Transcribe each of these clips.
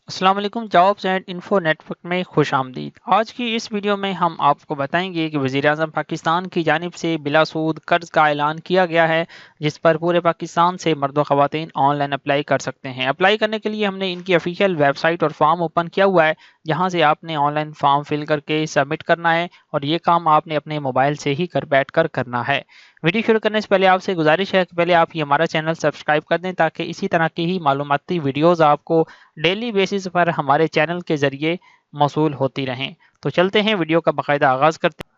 السلام علیکم، jobs and info network میں خوش آمدید۔ آج کی اس ویڈیو میں ہم آپ کو بتائیں گے کہ وزیر اعظم پاکستان کی جانب سے بلا سود قرض کا اعلان کیا گیا ہے، جس پر پورے پاکستان سے مرد و خواتین آن لائن اپلائی کر سکتے ہیں۔ اپلائی کرنے کے لیے ہم نے ان کی افیشیل ویب سائٹ اور فارم اوپن کیا ہوا ہے، جہاں سے آپ نے آن لائن فارم فل کر کے سبمٹ کرنا ہے، اور یہ کام آپ نے اپنے موبائل سے ہی گھر بیٹھ کر کرنا ہے۔ ویڈیو شروع کرنے سے پہلے آپ سے گزارش ہے کہ پہلے آپ یہ ہمارا چینل سبسکرائب کر دیں، تاکہ اسی طرح کی ہی معلوماتی ویڈیوز آپ کو ڈیلی بیسس پر ہمارے چینل کے ذریعے موصول ہوتی رہیں۔ تو چلتے ہیں ویڈیو کا باقاعدہ آغاز کرتے ہیں۔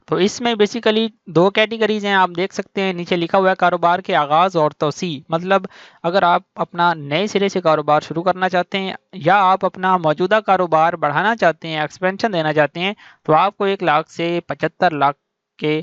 تو اس میں بیسیکلی دو کیٹیگریز ہیں، آپ دیکھ سکتے ہیں نیچے لکھا ہوا ہے کاروبار کے آغاز اور توسیع۔ مطلب اگر آپ اپنا نئے سرے سے کاروبار شروع کرنا چاہتے ہیں، یا آپ اپنا موجودہ کاروبار بڑھانا چاہتے ہیں، ایکسپینشن دینا چاہتے ہیں، تو آپ کو 1 لاکھ سے 75 لاکھ کے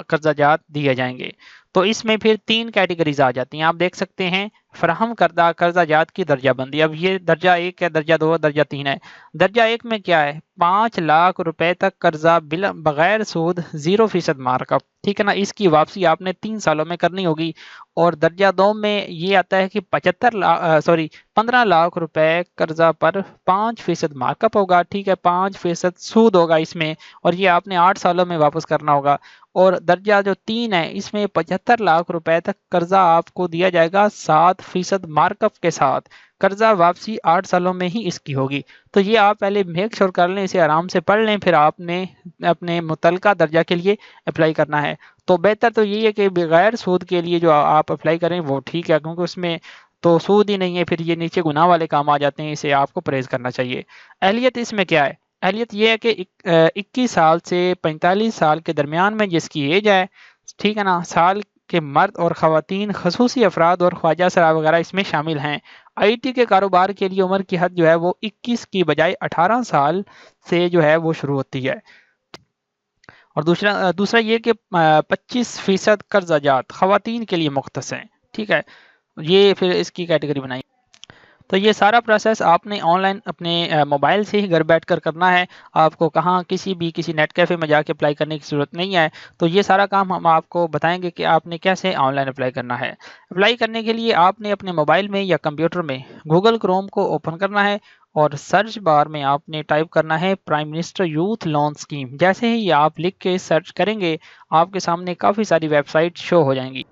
قرضہ جات دیے جائیں گے۔ تو اس میں پھر 3 کیٹیگریز آ جاتی ہیں، آپ دیکھ سکتے ہیں فراہم کردہ قرضہ جات کی درجہ بندی۔ اب یہ درجہ 1 ہے، درجہ 2 درجہ 3 ہے۔ درجہ 1 میں کیا ہے؟ 5 لاکھ روپے تک قرضہ بغیر سود 0% مارک اپ، ٹھیک ہے نا، اس کی واپسی آپ نے 3 سالوں میں کرنی ہوگی۔ اور درجہ 2 میں یہ آتا ہے کہ 15 لاکھ روپے قرضہ پر 5% مارک اپ ہوگا، ٹھیک ہے، 5% سود ہوگا اس میں، اور یہ آپ نے 8 سالوں میں واپس کرنا ہوگا۔ اور درجہ جو 3 ہے، اس میں 75 لاکھ روپے تک قرضہ آپ کو دیا جائے گا 7% مارک اپ کے ساتھ۔ قرضہ واپسی 8 سالوں میں ہی اس کی ہوگی۔ تو یہ آپ پہلے میک شور کر لیں، اسے آرام سے پڑھ لیں، پھر آپ نے اپنے متعلقہ درجہ کے لیے اپلائی کرنا ہے۔ تو بہتر تو یہی ہے کہ بغیر سود کے لیے جو آپ اپلائی کریں وہ ٹھیک ہے، کیونکہ اس میں تو سود ہی نہیں ہے، پھر یہ نیچے گناہ والے کام آ جاتے ہیں، اسے آپ کو پرہیز کرنا چاہیے۔ اہلیت اس میں کیا ہے؟ اہلیت یہ ہے کہ 21 سال سے 45 سال کے درمیان میں جس کی ایج ہے، ٹھیک ہے نا، سال کے مرد اور خواتین، خصوصی افراد اور خواجہ سرا وغیرہ اس میں شامل ہیں۔ آئی ٹی کے کاروبار کے لیے عمر کی حد جو ہے وہ 21 کی بجائے 18 سال سے جو ہے وہ شروع ہوتی ہے۔ اور دوسرا یہ کہ 25% قرضہ جات خواتین کے لیے مختص ہیں، ٹھیک ہے، یہ پھر اس کی کیٹیگری بنائی۔ تو یہ سارا پروسیس آپ نے آن لائن اپنے موبائل سے ہی گھر بیٹھ کر کرنا ہے، آپ کو کہاں کسی نیٹ کیفے میں جا کے اپلائی کرنے کی ضرورت نہیں ہے۔ تو یہ سارا کام ہم آپ کو بتائیں گے کہ آپ نے کیسے آن لائن اپلائی کرنا ہے۔ اپلائی کرنے کے لیے آپ نے اپنے موبائل میں یا کمپیوٹر میں گوگل کروم کو اوپن کرنا ہے، اور سرچ بار میں آپ نے ٹائپ کرنا ہے prime minister youth loan scheme. جیسے ہی آپ لکھ کے سرچ کریں گے، آپ کے سامنے کافی ساری ویب سائٹ شو ہو جائیں گی۔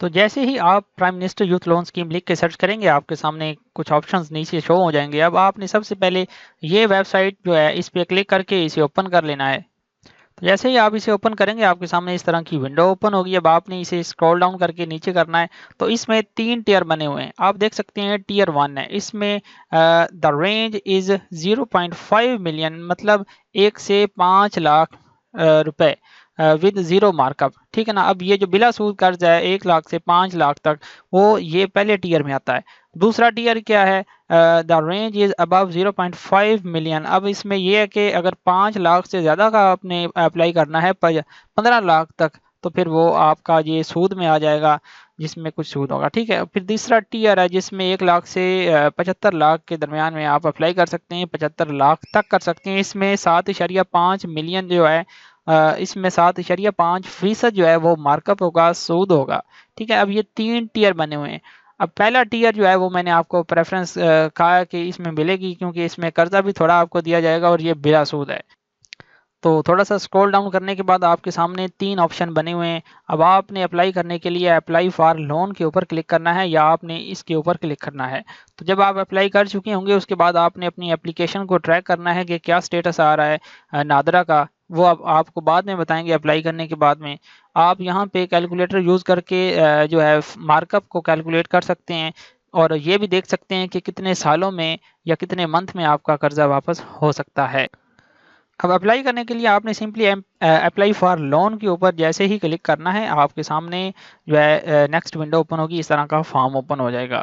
تو جیسے ہی آپ prime minister youth loan scheme لکھ کے سرچ کریں گے، آپ کے سامنے کچھ آپشنز نیچے شو ہو جائیں گے۔ اب آپ نے سب سے پہلے یہ ویب سائٹ جو ہے اس پہ کلک کر کے اسے اوپن کر لینا ہے۔ تو جیسے ہی آپ اسے اوپن کریں گے، آپ کے سامنے اس طرح کی ونڈو اوپن ہوگی۔ اب آپ نے اسے اسکرول ڈاؤن کر کے نیچے کرنا ہے۔ تو اس میں 3 ٹیئر بنے ہوئے ہیں، آپ دیکھ سکتے ہیں ٹیئر 1 ہے، اس میں دا رینج از 0.5 ملین، مطلب 1 سے 5 لاکھ روپے ود 0 مارک اپ، ٹھیک ہے نا۔ اب یہ جو بلا سود قرض ہے 1 لاکھ سے 5 لاکھ تک، وہ یہ پہلے ٹیئر میں آتا ہے۔ دوسرا ٹیئر کیا ہے؟ The range is about 0.5 million. اب اس میں یہ ہے کہ اگر 5 لاکھ سے زیادہ کا آپ نے اپلائی کرنا ہے 15 لاکھ تک، تو پھر وہ آپ کا یہ سود میں آ جائے گا، جس میں کچھ سود ہوگا، ٹھیک ہے۔ پھر تیسرا ٹیئر ہے جس میں 1 لاکھ سے 75 لاکھ کے درمیان میں آپ اپلائی کر سکتے ہیں، 75 لاکھ تک کر سکتے ہیں۔ اس میں 7.5 ملین جو ہے، اس میں 7.5% جو ہے وہ مارک اپ ہوگا، سود ہوگا، ٹھیک ہے۔ اب یہ 3 ٹیئر بنے ہوئے ہیں۔ اب پہلا ٹیئر جو ہے وہ میں نے آپ کو پریفرنس کہا کہ اس میں ملے گی، کیونکہ اس میں قرضہ بھی تھوڑا آپ کو دیا جائے گا، اور یہ بلا سود ہے۔ تو تھوڑا سا اسکرول ڈاؤن کرنے کے بعد آپ کے سامنے 3 آپشن بنے ہوئے ہیں۔ اب آپ نے اپلائی کرنے کے لیے اپلائی فار لون کے اوپر کلک کرنا ہے، یا آپ نے اس کے اوپر کلک کرنا ہے۔ تو جب آپ اپلائی کر چکے ہوں گے، اس کے بعد آپ نے اپنی اپلیکیشن کو ٹریک کرنا ہے کہ کیا سٹیٹس آ رہا ہے نادرا کا، وہ اب آپ کو بعد میں بتائیں گے اپلائی کرنے کے بعد میں۔ آپ یہاں پہ کیلکولیٹر یوز کر کے جو ہے مارک اپ کو کیلکولیٹ کر سکتے ہیں، اور یہ بھی دیکھ سکتے ہیں کہ کتنے سالوں میں یا کتنے منتھ میں آپ کا قرضہ واپس ہو سکتا ہے۔ اب اپلائی کرنے کے لیے آپ نے سمپلی اپلائی فار لون کے اوپر جیسے ہی کلک کرنا ہے، آپ کے سامنے جو ہے نیکسٹ ونڈو اوپن ہوگی، اس طرح کا فارم اوپن ہو جائے گا۔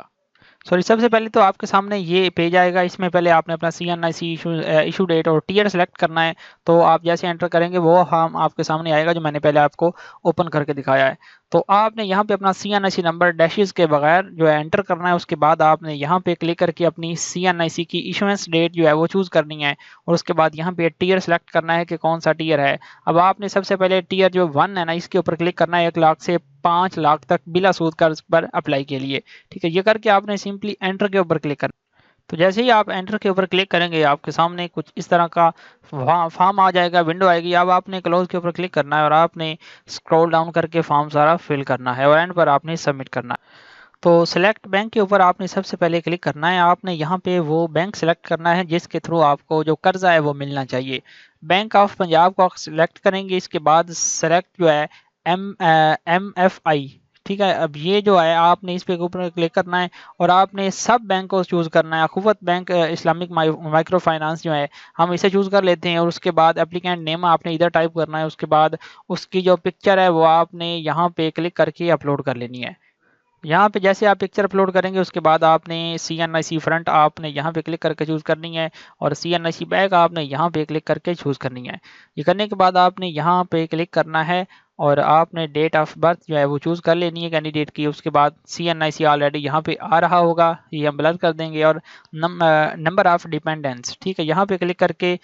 سب سے پہلے تو آپ کے سامنے یہ پیج آئے گا، اس میں پہلے آپ نے اپنا CNIC ایشو ڈیٹ اور ٹیئر سلیکٹ کرنا ہے۔ تو آپ جیسے انٹر کریں گے وہ فارم آپ کے سامنے آئے گا، جو میں نے پہلے آپ کو اوپن کر کے دکھایا ہے۔ تو آپ نے یہاں پہ اپنا CNIC نمبر ڈیشز کے بغیر جو ہے انٹر کرنا ہے۔ اس کے بعد آپ نے یہاں پہ کلک کر کے اپنی CNIC کی ایشوئنس ڈیٹ جو ہے وہ چوز کرنی ہے، اور اس کے بعد یہاں پہ ٹیئر سلیکٹ کرنا ہے کہ کون سا ٹیئر ہے۔ اب آپ نے سب سے پہلے ٹیئر جو 1 ہے نا، اس کے اوپر کلک کرنا ہے، 1 لاکھ سے 5 لاکھ تک بلا سود قرض پر اپلائی کے لیے، ٹھیک ہے۔ یہ کر کے آپ نے سمپلی انٹر کے اوپر کلک کرنا ہے۔ تو جیسے ہی آپ انٹر کے اوپر کلک کریں گے آپ کے سامنے کچھ اس طرح کا فارم آ جائے گا، ونڈو آئے گی۔ اب آپ نے کلوز کے اوپر کلک کرنا ہے اور آپ نے اسکرول ڈاؤن کر کے فارم سارا فل کرنا ہے اور اینڈ پر آپ نے سبمٹ کرنا ہے۔ تو سلیکٹ بینک کے اوپر آپ نے سب سے پہلے کلک کرنا ہے۔ آپ نے یہاں پہ وہ بینک سلیکٹ کرنا ہے جس کے تھرو آپ کو جو قرضہ ہے وہ ملنا چاہیے۔ بینک آف پنجاب کو سلیکٹ کریں گے، اس کے بعد سلیکٹ جو ہے ایم ایف آئی، ٹھیک ہے۔ اب یہ جو ہے آپ نے اس پہ اوپر کلک کرنا ہے اور آپ نے سب بینک کو چوز کرنا ہے۔ اخوت بینک اسلامک مائکرو فائنانس جو ہے ہم اسے چوز کر لیتے ہیں، اور اس کے بعد اپلیکینٹ نیم آپ نے ادھر ٹائپ کرنا ہے۔ اس کے بعد اس کی جو پکچر ہے وہ آپ نے یہاں پہ کلک کر کے اپلوڈ کر لینی ہے۔ یہاں پہ جیسے آپ پکچر اپلوڈ کریں گے اس کے بعد آپ نے سی این آئی سی فرنٹ آپ نے یہاں پہ کلک کر کے چوز کرنی ہے، اور سی این آئی سی بیک آپ نے یہاں پہ کلک کر کے چوز کرنی ہے۔ یہ کرنے کے بعد آپ نے یہاں پہ کلک کرنا ہے اور آپ نے ڈیٹ آف برتھ جو ہے وہ چوز کر لینی ہے کینڈیڈیٹ کی۔ اس کے بعد سی این آئی سی آلریڈی یہاں پہ آ رہا ہوگا، یہ ہم بلر کر دیں گے، اور نمبر آف ڈیپینڈنس، ٹھیک ہے، یہاں پہ کلک کر کے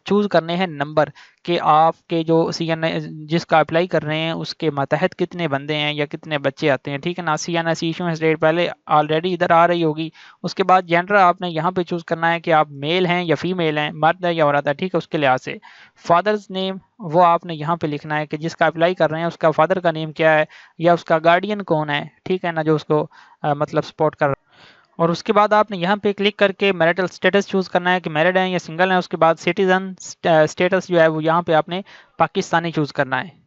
چوز کرنے ہیں نمبر، کہ آپ کے جو سی این آئی جس کا اپلائی کر رہے ہیں اس کے ماتحت کتنے بندے ہیں یا کتنے بچے آتے ہیں، ٹھیک ہے نا۔ سی این آئی سی ایشوئنس ڈیٹ پہلے آلریڈی ادھر آ رہی ہوگی۔ اس کے بعد جینڈر آپ نے یہاں پہ چوز کرنا ہے کہ آپ میل ہیں یا فیمیل ہیں، مرد ہے یا عورت ہے، ٹھیک ہے، اس کے لحاظ سے۔ فادرز نیم وہ آپ نے یہاں پہ لکھنا ہے کہ جس کا اپلائی کر رہے ہیں اس کا فادر کا نیم کیا ہے یا اس کا گارڈین کون ہے، ٹھیک ہے نا، جو اس کو مطلب سپورٹ کر رہا ہے۔ اور اس کے بعد آپ نے یہاں پہ کلک کر کے میرٹل سٹیٹس چوز کرنا ہے کہ میرڈ ہیں یا سنگل ہیں۔ اس کے بعد سٹیزن سٹیٹس جو ہے وہ یہاں پہ آپ نے پاکستانی چوز کرنا ہے۔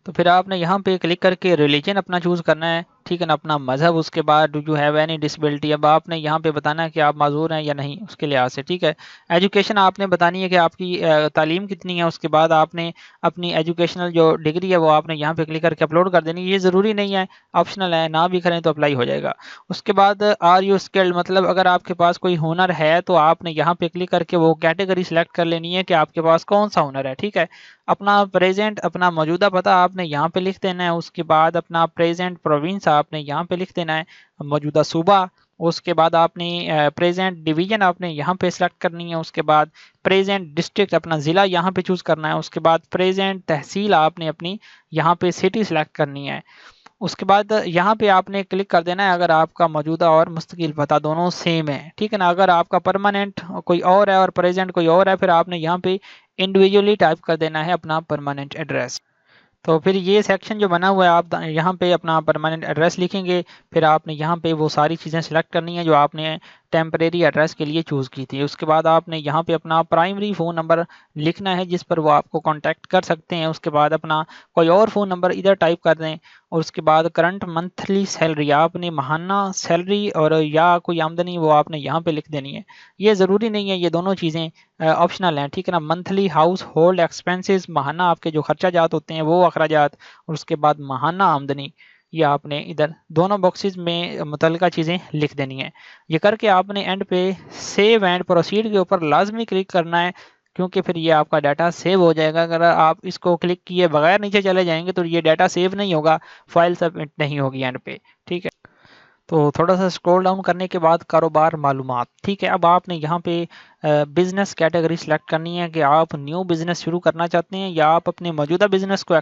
تو پھر آپ نے یہاں پہ کلک کر کے ریلیجن اپنا چوز کرنا ہے، ٹھیک ہے نا، اپنا مذہب۔ اس کے بعد do you have any disability, اب آپ نے یہاں پہ بتانا ہے کہ آپ معذور ہیں یا نہیں اس کے لحاظ سے، ٹھیک ہے۔ ایجوکیشن آپ نے بتانی ہے کہ آپ کی تعلیم کتنی ہے۔ اس کے بعد آپ نے اپنی ایجوکیشنل جو ڈگری ہے وہ آپ نے یہاں پہ کلک کر کے اپلوڈ کر دینی ہے۔ یہ ضروری نہیں ہے، آپشنل ہے، نہ بھی کریں تو اپلائی ہو جائے گا۔ اس کے بعد آر یو اسکلڈ، مطلب اگر آپ کے پاس کوئی ہنر ہے تو آپ نے یہاں پہ کلک کر کے وہ کیٹیگری سلیکٹ کر لینی ہے کہ آپ کے پاس کون سا ہنر ہے، ٹھیک ہے۔ اپنا پریزنٹ، اپنا موجودہ پتہ آپ نے یہاں پہ لکھ دینا ہے۔ اس کے بعد اپنا پریزنٹ پروونس آپ نے یہاں پہ لکھ دینا ہے، موجودہ صوبہ۔ اس کے بعد آپ نے پریزنٹ ڈویژن آپ نے یہاں پہ سلیکٹ کرنی ہے۔ اس کے بعد پریزنٹ ڈسٹرکٹ اپنا ضلع یہاں پہ چوز کرنا ہے۔ اس کے بعد پریزنٹ تحصیل آپ نے اپنی یہاں پہ سٹی سلیکٹ کرنی ہے۔ اس کے بعد یہاں پہ آپ نے کلک کر دینا ہے اگر آپ کا موجودہ اور مستقل پتہ دونوں سیم ہے، ٹھیک ہے نا۔ اگر آپ کا پرماننٹ کوئی اور ہے اور پریزنٹ کوئی اور ہے، پھر آپ نے یہاں پہ انڈیویجولی ٹائپ کر دینا ہے اپنا پرماننٹ ایڈریس۔ تو پھر یہ سیکشن جو بنا ہوا ہے آپ یہاں پہ اپنا پرماننٹ ایڈریس لکھیں گے، پھر آپ نے یہاں پہ وہ ساری چیزیں سلیکٹ کرنی ہیں جو آپ نے ٹیمپریری ایڈریس کے لیے چوز کی تھی۔ اس کے بعد آپ نے یہاں پہ اپنا پرائمری فون نمبر لکھنا ہے جس پر وہ آپ کو کانٹیکٹ کر سکتے ہیں۔ اس کے بعد اپنا کوئی اور فون نمبر ادھر ٹائپ کر دیں، اور اس کے بعد کرنٹ منتھلی سیلری آپ نے ماہانہ سیلری اور یا کوئی آمدنی وہ آپ نے یہاں پہ لکھ دینی ہے۔ یہ ضروری نہیں ہے، یہ دونوں چیزیں آپشنل ہیں، ٹھیک ہے نا۔ منتھلی ہاؤس ہولڈ ایکسپینسز، ماہانہ آپ کے جو خرچہ جات ہوتے ہیں وہ اخراجات، اور اس کے بعد ماہانہ آمدنی، یہ آپ نے ادھر دونوں باکسز میں متعلقہ چیزیں لکھ دینی ہیں۔ یہ کر کے آپ نے اینڈ پہ سیو اینڈ پروسیڈ کے اوپر لازمی کلک کرنا ہے، کیونکہ پھر یہ آپ کا ڈیٹا سیو ہو جائے گا۔ اگر آپ اس کو کلک کیے بغیر نیچے چلے جائیں گے تو یہ ڈیٹا سیو نہیں ہوگا، فائل سبمٹ نہیں ہوگی اینڈ پہ، ٹھیک ہے۔ تو تھوڑا سا اسکرول ڈاؤن کرنے کے بعد کاروبار معلومات، ٹھیک ہے۔ اب آپ نے یہاں پہ بزنس کیٹیگری سلیکٹ کرنی ہے کہ آپ نیو بزنس شروع کرنا چاہتے ہیں یا آپ اپنے موجودہ بزنس کو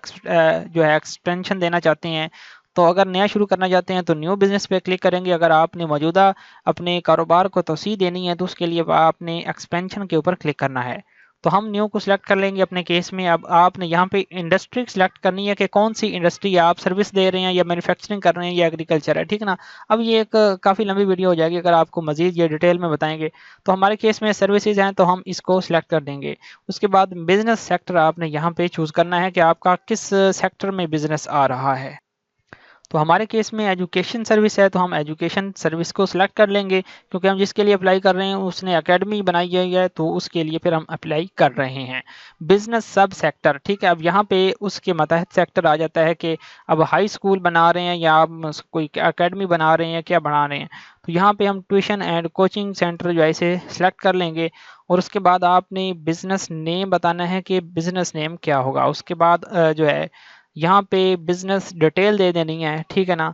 جو ہے ایکسپینشن دینا چاہتے ہیں۔ تو اگر نیا شروع کرنا چاہتے ہیں تو نیو بزنس پہ کلک کریں گے۔ اگر آپ نے موجودہ اپنے کاروبار کو توسیع دینی ہے تو اس کے لیے آپ نے ایکسپینشن کے اوپر کلک کرنا ہے۔ تو ہم نیو کو سلیکٹ کر لیں گے اپنے کیس میں۔ اب آپ نے یہاں پہ انڈسٹری سلیکٹ کرنی ہے کہ کون سی انڈسٹری ہے، آپ سروس دے رہے ہیں یا مینوفیکچرنگ کر رہے ہیں یا ایگریکلچر ہے، ٹھیک ہے نا۔ اب یہ ایک کافی لمبی ویڈیو ہو جائے گی اگر آپ کو مزید یہ ڈیٹیل میں بتائیں گے۔ تو ہمارے کیس میں سروسز ہیں تو ہم اس کو سلیکٹ کر دیں گے۔ اس کے بعد بزنس سیکٹر آپ نے یہاں پہ چوز کرنا ہے کہ آپ کا کس سیکٹر میں بزنس آ رہا ہے۔ تو ہمارے کیس میں ایجوکیشن سروس ہے تو ہم ایجوکیشن سروس کو سلیکٹ کر لیں گے، کیونکہ ہم جس کے لیے اپلائی کر رہے ہیں اس نے اکیڈمی بنائی گئی ہے تو اس کے لیے پھر ہم اپلائی کر رہے ہیں۔ بزنس سب سیکٹر، ٹھیک ہے۔ اب یہاں پہ اس کے ماتحت سیکٹر آ جاتا ہے کہ اب ہائی اسکول بنا رہے ہیں یا آپ کوئی اکیڈمی بنا رہے ہیں، کیا بنا رہے ہیں۔ تو یہاں پہ ہم ٹیوشن اینڈ کوچنگ سینٹر جو ہے اسے سلیکٹ کر لیں گے، اور اس کے بعد آپ نے بزنس نیم بتانا ہے کہ بزنس نیم کیا ہوگا۔ اس کے بعد جو ہے یہاں پہ بزنس ڈیٹیل دے دینی ہے، ٹھیک ہے نا،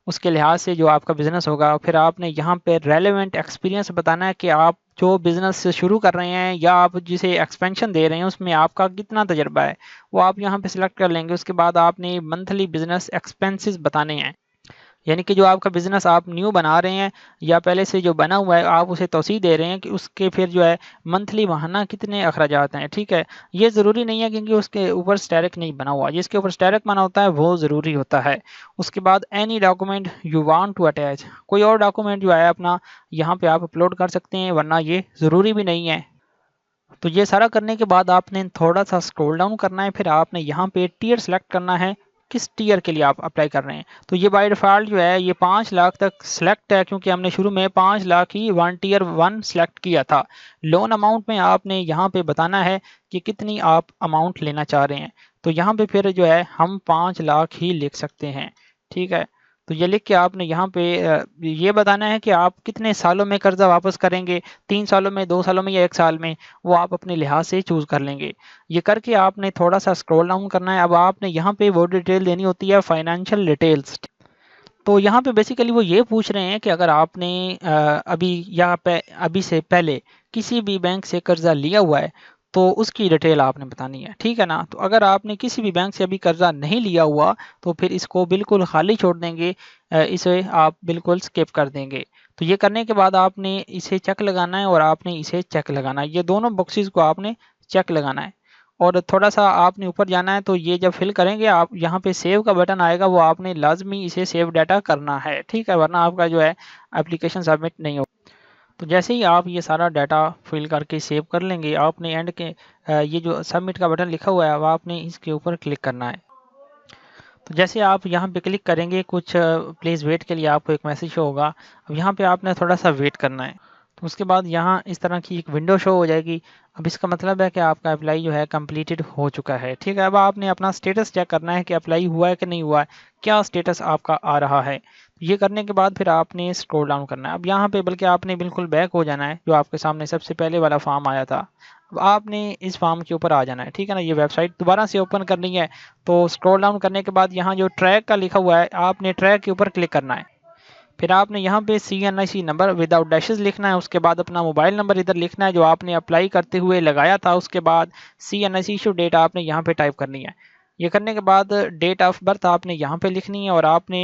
اس کے لحاظ سے جو آپ کا بزنس ہوگا۔ پھر آپ نے یہاں پہ ریلیونٹ ایکسپیرینس بتانا ہے کہ آپ جو بزنس شروع کر رہے ہیں یا آپ جسے ایکسپینشن دے رہے ہیں اس میں آپ کا کتنا تجربہ ہے وہ آپ یہاں پہ سلیکٹ کر لیں گے۔ اس کے بعد آپ نے منتھلی بزنس ایکسپینسز بتانے ہیں۔ یعنی کہ جو آپ کا بزنس آپ نیو بنا رہے ہیں یا پہلے سے جو بنا ہوا ہے آپ اسے توسیع دے رہے ہیں کہ اس کے پھر جو ہے منتھلی ماہانہ کتنے اخراجات ہیں، ٹھیک ہے۔ یہ ضروری نہیں ہے کیونکہ اس کے اوپر اسٹیرک نہیں بنا ہوا، جس کے اوپر اسٹیرک بنا ہوتا ہے وہ ضروری ہوتا ہے۔ اس کے بعد any document you want to attach, کوئی اور ڈاکومنٹ جو ہے اپنا یہاں پہ آپ اپلوڈ کر سکتے ہیں، ورنہ یہ ضروری بھی نہیں ہے۔ تو یہ سارا کرنے کے بعد آپ نے تھوڑا سا اسکرول ڈاؤن کرنا ہے، پھر آپ نے یہاں پہ ٹیئر سلیکٹ کرنا ہے، کس ٹیئر کے لیے آپ اپلائی کر رہے ہیں۔ تو یہ بائی ڈیفالٹ جو ہے یہ 5 لاکھ تک سلیکٹ ہے، کیونکہ ہم نے شروع میں 5 لاکھ ہی ٹیئر 1 سلیکٹ کیا تھا۔ لون اماؤنٹ میں آپ نے یہاں پہ بتانا ہے کہ کتنی آپ اماؤنٹ لینا چاہ رہے ہیں، تو یہاں پہ پھر جو ہے ہم 5 لاکھ ہی لکھ سکتے ہیں، ٹھیک ہے۔ تو یہ لکھ کے آپ نے یہاں پہ یہ بتانا ہے کہ آپ کتنے سالوں میں قرضہ واپس کریں گے، 3 سالوں میں، 2 سالوں میں یا 1 سال میں، وہ آپ اپنے لحاظ سے چوز کر لیں گے۔ یہ کر کے آپ نے تھوڑا سا اسکرول ڈاؤن کرنا ہے۔ اب آپ نے یہاں پہ وہ ڈیٹیل دینی ہوتی ہے فائنینشیل ڈیٹیلز۔ تو یہاں پہ بیسیکلی وہ یہ پوچھ رہے ہیں کہ اگر آپ نے ابھی سے پہلے کسی بھی بینک سے قرضہ لیا ہوا ہے تو اس کی ڈیٹیل آپ نے بتانی ہے، ٹھیک ہے نا۔ تو اگر آپ نے کسی بھی بینک سے ابھی قرضہ نہیں لیا ہوا تو پھر اس کو بالکل خالی چھوڑ دیں گے، اسے آپ بالکل سکپ کر دیں گے۔ تو یہ کرنے کے بعد آپ نے اسے چیک لگانا ہے اور آپ نے اسے چیک لگانا ہے، یہ دونوں باکسز کو آپ نے چیک لگانا ہے۔ اور تھوڑا سا آپ نے اوپر جانا ہے، تو یہ جب فل کریں گے آپ یہاں پہ سیو کا بٹن آئے گا، وہ آپ نے لازمی اسے سیو ڈیٹا کرنا ہے، ٹھیک ہے، ورنہ آپ کا جو ہے اپلیکیشن سبمٹ نہیں ہوگا۔ تو جیسے ہی آپ یہ سارا ڈیٹا فل کر کے سیو کر لیں گے، آپ نے اینڈ کے یہ جو سبمٹ کا بٹن لکھا ہوا ہے وہ آپ نے اس کے اوپر کلک کرنا ہے۔ تو جیسے آپ یہاں پہ کلک کریں گے کچھ پلیز ویٹ کے لیے آپ کو ایک میسج شو ہوگا، اب یہاں پہ آپ نے تھوڑا سا ویٹ کرنا ہے۔ تو اس کے بعد یہاں اس طرح کی ایک ونڈو شو ہو جائے گی۔ اب اس کا مطلب ہے کہ آپ کا اپلائی جو ہے کمپلیٹڈ ہو چکا ہے، ٹھیک ہے۔ اب آپ نے اپنا سٹیٹس چیک کرنا ہے کہ اپلائی ہوا ہے کہ نہیں ہوا ہے، کیا سٹیٹس آپ کا آ رہا ہے۔ یہ کرنے کے بعد پھر آپ نے اسکرول ڈاؤن کرنا ہے، اب یہاں پہ بلکہ آپ نے بالکل بیک ہو جانا ہے، جو آپ کے سامنے سب سے پہلے والا فارم آیا تھا، اب آپ نے اس فارم کے اوپر آ جانا ہے، ٹھیک ہے نا۔ یہ ویب سائٹ دوبارہ سے اوپن کرنی ہے، تو اسکرول ڈاؤن کرنے کے بعد یہاں جو ٹریک کا لکھا ہوا ہے آپ نے ٹریک کے اوپر کلک کرنا ہے۔ پھر آپ نے یہاں پہ CNIC نمبر وداؤٹ ڈیشز لکھنا ہے، اس کے بعد اپنا موبائل نمبر ادھر لکھنا ہے جو آپ نے اپلائی کرتے ہوئے لگایا تھا، اس کے بعد CNIC ایشو ڈیٹ آپ نے یہاں پہ ٹائپ کرنی ہے۔ یہ کرنے کے بعد ڈیٹ آف برتھ آپ نے یہاں پہ لکھنی ہے اور آپ نے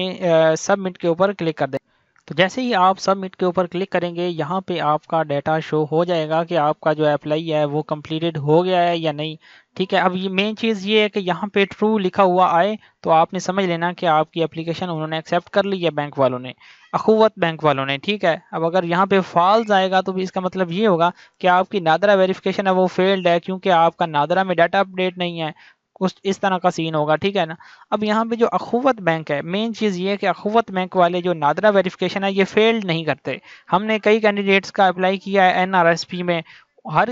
سبمٹ کے اوپر کلک کر دیں۔ تو جیسے ہی آپ سبمٹ کے اوپر کلک کریں گے، یہاں پہ آپ کا ڈیٹا شو ہو جائے گا کہ آپ کا جو اپلائی ہے وہ کمپلیٹڈ ہو گیا ہے یا نہیں، ٹھیک ہے۔ اب یہ مین چیز یہ ہے کہ یہاں پہ ٹرو لکھا ہوا آئے تو آپ نے سمجھ لینا کہ آپ کی اپلیکیشن انہوں نے ایکسیپٹ کر لی ہے، بینک والوں نے، اخوت بینک والوں نے، ٹھیک ہے۔ اب اگر یہاں پہ فالز آئے گا تو بھی اس کا مطلب یہ ہوگا کہ آپ کی نادرا ویریفیکیشن ہے وہ فیلڈ ہے، کیونکہ آپ کا نادرا میں ڈیٹا اپڈیٹ نہیں ہے، کچھ اس طرح کا سین ہوگا، ٹھیک ہے نا۔ اب یہاں پہ جو اخوت بینک ہے، مین چیز یہ ہے کہ اخوت بینک والے جو نادرا ویریفیکیشن ہے یہ فیلڈ نہیں کرتے۔ ہم نے کئی کینڈیڈیٹس کا اپلائی کیا ہے NRSP میں، ہر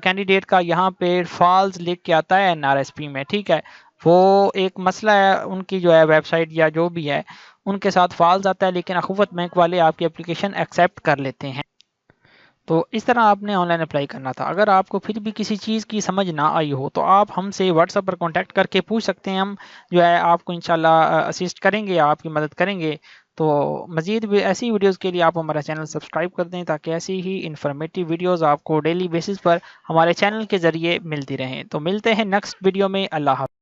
کینڈیڈیٹ کا یہاں پہ فالز لکھ کے آتا ہے NRSP میں، ٹھیک ہے۔ وہ ایک مسئلہ ہے ان کی جو ہے ویب سائٹ یا جو بھی ہے ان کے ساتھ فالز آتا ہے، لیکن اخوت بینک والے آپ کی اپلیکیشن ایکسیپٹ کر لیتے ہیں۔ تو اس طرح آپ نے آن لائن اپلائی کرنا تھا۔ اگر آپ کو پھر بھی کسی چیز کی سمجھ نہ آئی ہو تو آپ ہم سے واٹس ایپ پر کانٹیکٹ کر کے پوچھ سکتے ہیں، ہم جو ہے آپ کو انشاءاللہ اسسٹ کریں گے، آپ کی مدد کریں گے۔ تو مزید بھی ایسی ویڈیوز کے لیے آپ ہمارا چینل سبسکرائب کر دیں تاکہ ایسی ہی انفارمیٹیو ویڈیوز آپ کو ڈیلی بیسس پر ہمارے چینل کے ذریعے ملتی رہیں۔ تو ملتے ہیں نیکسٹ ویڈیو میں، اللہ حافظ۔